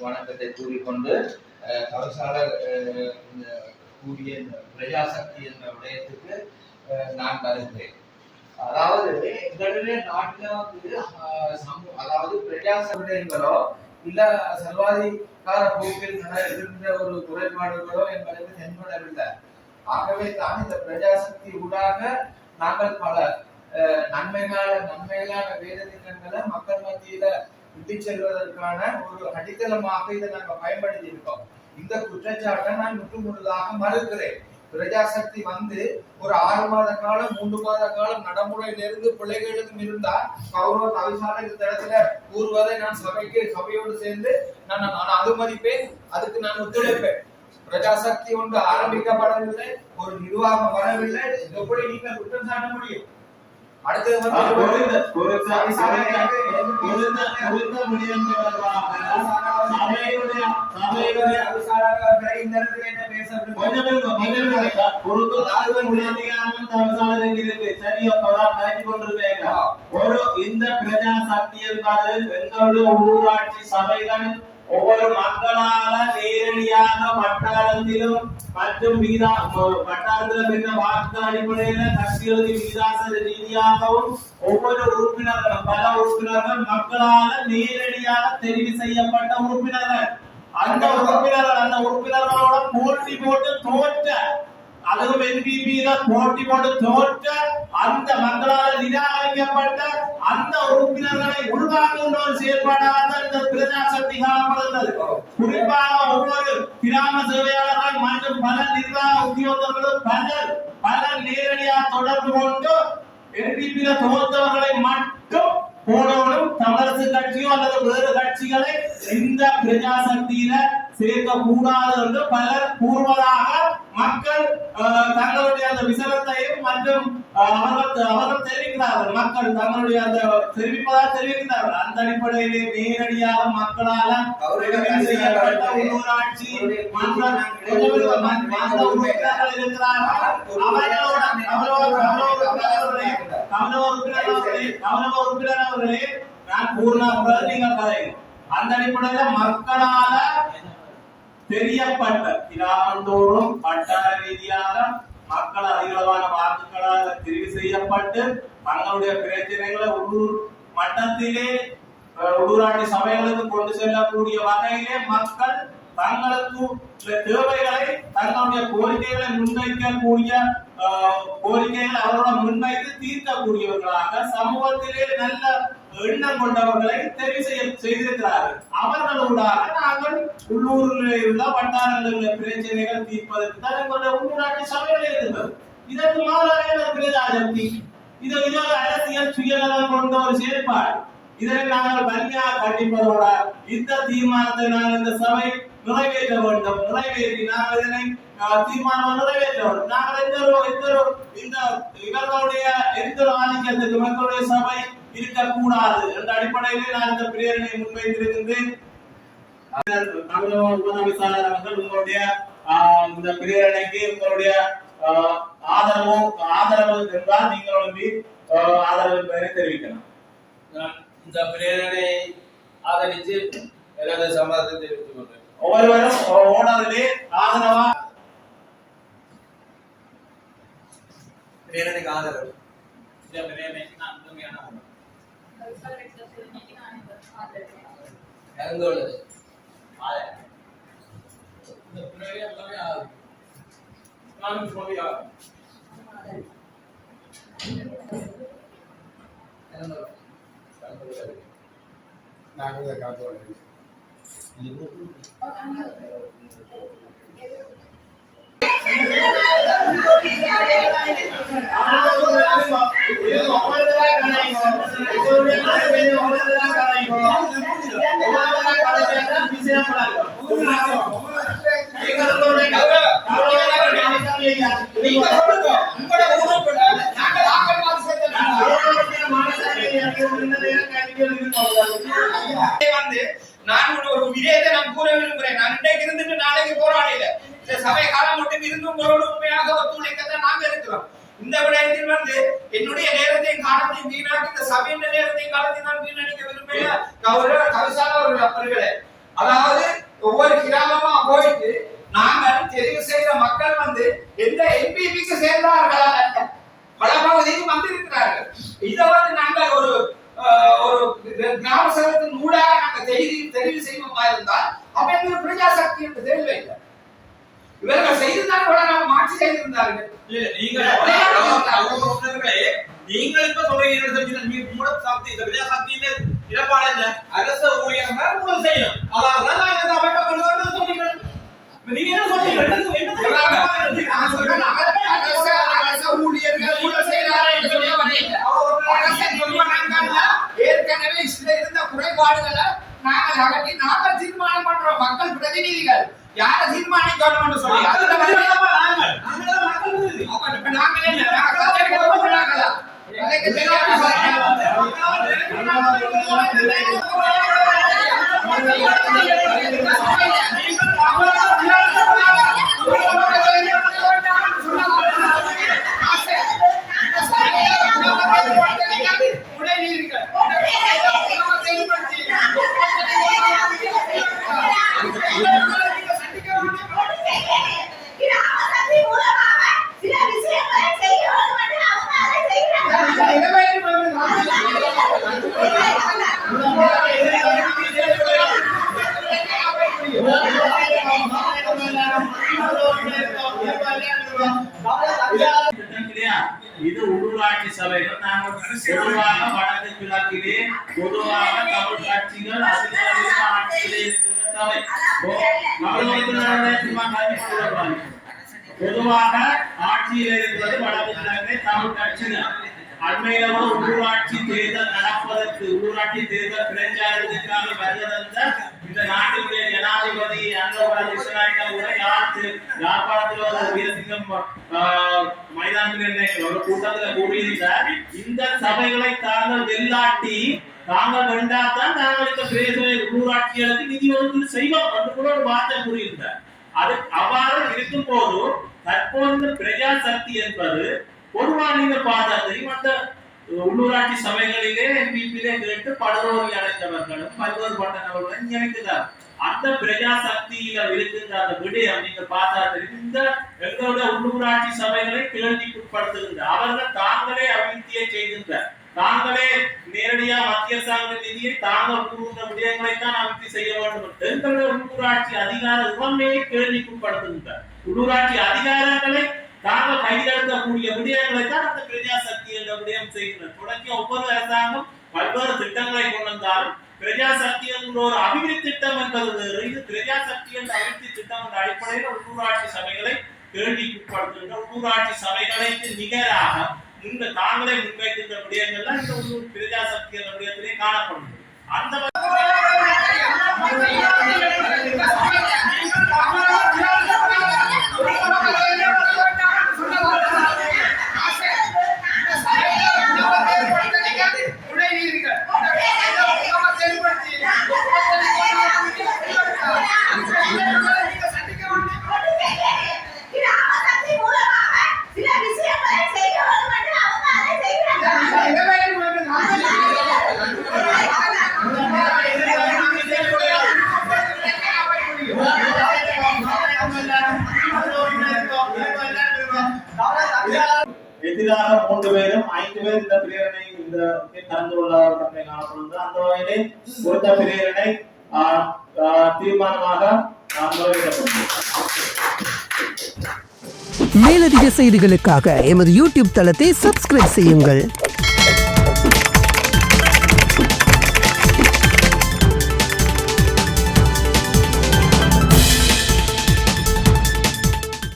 வணக்கத்தை கூறிக்கொண்டு தவசாளர் கூடிய பிரஜாசக்தி என்ற விடயத்துக்கு நான் கருதுகிறேன். அதாவது எங்களுடைய நாட்டில் வந்து அதாவது பிரஜாசக்தி என்பதோ இல்ல சர்வாதிகார போக்கில் இருந்த ஒரு குறைபாடுகளோ எங்களுக்கு தென்படவில்லை. ஆகவே தான் இந்த பிரஜாசக்தி ஊடாக நாங்கள் பல நன்மைகளான வேத திட்டங்களை மக்கள் மத்தியில விட்டு செல்வதற்கான ஒரு அடித்தளமாக இதை நாங்கள் பயன்படுத்தி இருக்கோம். இந்த குற்றச்சாட்டை நான் முற்றுமுழுதாக மறுக்கிறேன். பிரஜாசக்தி வந்து ஒரு 6 மாத காலம் 3 மாத காலம் நடைமுறையிலிருந்து பிள்ளைகளுக்கும் இருந்தா கௌரவ தவிசாலை இந்த இடத்துல கூறுவதை நான் சபையோடு சேர்ந்து நான் அனுமதிப்பேன். அதுக்கு நான் ஒத்துழைப்பேன். பிரஜாசக்தி ஒன்று ஆரம்பிக்கப்படவில்லை, ஒரு நிர்வாகம் வரவில்லை. எப்படி நீங்கள் குற்றம் சாட்ட முடியும்? அடுத்தது இந்த பிரஜாசக்தி என்பது எங்களுடைய உள்ளூராட்சி சபைகள் ஒவ்வொரு மக்களால நேரடியாக வட்டாரத்திலும் மற்றும் வட்டாரத்தில் பெற்ற வாக்கு அடிப்படையில கட்சிகளுக்கு விகிதாசார ரீதியாகவும் ஒவ்வொரு உறுப்பினர்களும் பல உறுப்பினர்கள் மக்களால நேரடியாக தெரிவு செய்யப்பட்ட உறுப்பினர்கள். அந்த உறுப்பினர்களோட போட்டி போட்டு தோற்ற அதுவும் என்பிபியில போட்டி போட்டு தோற்ற அந்த மக்களால் நிராகரிக்கப்பட்ட அந்த உறுப்பினர்களை உள்வாங்குகின்ற ஒரு செயல்பாடாக இந்த பிரஜாசக்தி காணப்படுகிறது. குறிப்பாக ஒவ்வொரு கிராம சேவையாளர்கள் மற்றும் பல நிர்வாக உத்தியோகர்களும் பலர் நேரடியாக தொடர்பு கொண்டு என்பிபியில தோற்றவர்களை மட்டும் போனோடும் தமிழரசு கட்சியோ அல்லது வேறு கட்சிகளை இந்த பிரஜாசக்தியில சேர்க்க கூடாது என்று பலர் கூறுவதாக மக்கள் தங்களுடைய அந்த விசனத்தையும் மற்றும் அவர்கள் தெரிவிக்கிறார்கள். மக்கள் தங்களுடைய அந்த தெரிவிக்கிறார்கள். அந்த அடிப்படையிலே நேரடியாக மக்களால் செய்யப்பட்ட உள்ளூராட்சி உறுப்பினர்கள் இருக்கிறார்கள். உறுப்பினர்களே நான் கூறின நீங்கள் கதையும் அந்த அடிப்படையில மக்களால தெரியப்பட்ட கிராமந்தோறும் வட்டார ரீதியாக மக்கள் அதிகளவான வாக்குகளாக தெரிவு செய்யப்பட்டு தங்களுடைய பிரச்சனைகளை உள்ளூர் மட்டத்திலே உள்ளூராட்சி சபைகளுக்கு கொண்டு செல்லக்கூடிய வகையிலே மக்கள் தங்களுக்கு தேவைகளை தங்களுடைய கோரிக்கைகளை முன்வைக்கக்கூடிய கோரிக்கைகளை அவரோட முன்வைத்து தீர்க்கக்கூடியவர்களாக சமூகத்திலே நல்ல எண்ணம் கொண்டவர்களை தெரிவு செய்திருக்கிறார்கள். அவர்களூடாக நாங்கள் உள்ளூரில் உள்ள வட்டாரங்களில் பிரச்சனைகள் தீர்ப்பதற்கு தான் எங்களுடைய உள்ளூராட்சி சபைகள் இருந்தது. இதற்கு மாறாக பிரஜாசக்தி இது அரசியல் சுயநலம் கொண்ட ஒரு செயல்பாடு. இதனை நாங்கள் வன்மையாக கண்டிப்பதோட இந்த தீர்மானத்தை நாங்கள் இந்த சபை நிறைவேற்ற வேண்டும். நிறைவேற்றி நாங்கள் இதனை தீர்மானம் நிறைவேற்ற வேண்டும். நாங்கள் இந்த இவர்களுடைய எந்த ஆதிக்கத்துக்கு மக்களுடைய சபை இருக்கக்கூடாது என்ற அடிப்படையிலே நான் இந்த பிரேரணை முன்வைத்திருக்கின்றேன். உங்களுடைய இந்த பிரேரணைக்கு உங்களுடைய ஆதரவு என்றால் நீங்கள் ஆதரவு பெயரை தெரிவிக்கலாம். இந்த பிரேரணை ஆதரித்து எனது சம்மதத்தை தெரிவித்துக் கொள்கிறேன். ஒவ்வொருவரும் ஓனரிலே ஆதரவா பிரேரணைக்கு ஆதரவு. இந்த பிரேரணைக்கு நான் முழுமையான ஆதரவு. இறந்துள்ளது இந்த பிரேரணை எல்லாமே ஆதரவு. நானும் சொல்லியா நாங்கள் காத்தோடு Gracias. நீங்க சொல்லுங்க உங்களோட ஊருக்கு நாங்கள் ஆக்கள் மாதிரி வந்து நான் ஒரு விடயத்தை நான் கூற விரும்புகிறேன். நான் இன்றைக்கு இருந்துட்டு நாளைக்கு போராடல. இந்த சபை காலம் மட்டும் இருந்து உங்களோட உண்மையாக ஒத்துழைக்கத்தான் நாங்க இருக்கிறோம். இந்த விடயத்தில் வந்து என்னுடைய நேரத்தையும் காலத்தையும் வீணாக்கி இந்த சபையின் நேரத்தையும் காலத்தையும் நான் வீணடிக்க விரும்பல. கௌரவ கவிசால அவர்களே, அதாவது ஒவ்வொரு கிராமமா போயிட்டு நாங்கள் தெரிவு செய்த மக்கள் வந்து எந்த என்பிபிக்கு சேர்ந்தார்களா பல பகுதிக்கு வந்திருக்கிறார்கள். இதை வந்து நாங்கள் ஒரு கிராம சபையின் ஊடாக நாங்கள் தெரிவு செய்வோமா இருந்தால் அப்ப எங்களுக்கு பிரஜாசக்தி என்று தெரியல. இவர்கள் செய்திருந்தால் கூட நாம் மாற்றி செய்திருந்தார்கள். நீங்கள் இப்ப சொல்றீங்க மூட சக்தி இந்த பிரஜாசக்தியில இடப்பாடு என்ன அரச ஊழியர்கள் ஊழல் செய்யணும். அதாவது நான் இந்த அமைப்பை கொண்டு வரணும் சொன்னீங்க. நீங்க என்ன சொன்னீங்க? அரச ஊழியர்கள் ஊழல் செய்கிறார்கள் என்று சொல்ல வரீங்க. ஏற்கனவே இருந்த குறைபாடுகளை நாங்கள் அகற்றி நாங்கள் தீர்மானம் பண்றோம். மக்கள் பிரதிநிதிகள் யார தீர்மானிக்கணும் என்று சொல்லி இது உள்ளூராட்சி சபைகள். நாங்கள் பொதுவாக வடக்கு கிழக்கிலே பொதுவாக தமிழ் கட்சிகள் அதிகாரிகள் ஆட்சியிலே இருக்கிற சபை. பொதுவாக ஆட்சியில் இருக்கிறது வடக்கு கிழக்கிலே தமிழ் கட்சிகள். அண்மையில உள்ளூராட்சி தேர்தல் நடப்பதற்கு உள்ளூராட்சி தேர்தல் பிரச்சாரத்திற்காக வருவதந்த இந்த நாட்டினுடைய ஜனாதிபதி அன்புராஜ் விஸ்வநாயக்க உரை யாழ்ப்பாணத்தில் ஒரு வீரசிங்கம் மைதானத்தில் ஒரு கூட்டத்தில் கூறியிருந்தார். இந்த சபைகளை தாங்கள் வெள்ளாட்டி தாங்கள் வெண்டாத்தான் தாங்கள் இந்த பிரதேச உள்ளூராட்சிகளுக்கு நிதி ஒதுக்கீடு செய்வோம் என்று கூட ஒரு வார்த்தை கூறியிருந்தார். அது அவ்வாறு இருக்கும் போது தற்போது பிரஜாசக்தி என்பது பொதுவாக நீங்கள் பார்த்தா தெரியும், அந்த உள்ளூராட்சி சபைகளிலே எம்பிபிலே கேட்டு படுதோல்வி அடைந்தவர்களும் பல்வேறுபட்ட நபர்களும் நினைக்கிறார். அந்த பிரஜாசக்தியில இருக்கின்ற அந்த விடயம் நீங்க பார்த்தா தெரியும். இந்த எங்களுடைய உள்ளூராட்சி சபைகளை கேள்விக்குட்படுத்துகின்ற அவர்கள் தாங்களே அபிவிருத்தியை செய்கின்ற தாங்களே நேரடியா மத்திய அரசாங்க நிதியை தாங்கள் கூறுகின்ற விடயங்களை தான் அபிவிருத்தி செய்ய வேண்டும். எங்களுடைய உள்ளூராட்சி அதிகார உரிமையை கேள்விக்குட்படுத்துகின்ற உள்ளூராட்சி அதிகாரங்களை தாங்கள் கையெழுத்தக்கூடிய விடயங்களை தான் அந்த பிரஜாசக்தி என்ற விடயம் செய்கின்றனர். தொடங்கி ஒவ்வொரு அரசாங்கம் பல்வேறு திட்டங்களை கொண்டு வந்தாலும் பிரஜாசக்தி என்ற ஒரு அபிவிருத்தி திட்டம் என்பது வேறு. இது பிரஜாசக்தி என்ற அபிவிருத்தி திட்டம் என்ற அடிப்படையில் உள்ளூராட்சி சபைகளை கேள்விக்குட்படுத்துகின்ற உள்ளூராட்சி சபைகளுக்கு நிகராக முன்பு தாங்களே முன்வைக்கின்ற விடயங்கள்லாம் இந்த உள்ளூர் பிரஜாசக்தி என்ற விடயத்திலே காணப்படுகிறது. அந்த எதிராக 3 பேரும் 5 பேர் இந்த பிரேரணை இந்த கலந்து கொள்ளாத தன்மை காணப்படுகிறது. அந்த வகையிலே குறித்த பிரேரணை தீர்மானமாக மேலதிக செய்திகளுக்காக எமது யூடியூப் தளத்தை சப்ஸ்கிரைப் செய்யுங்கள்.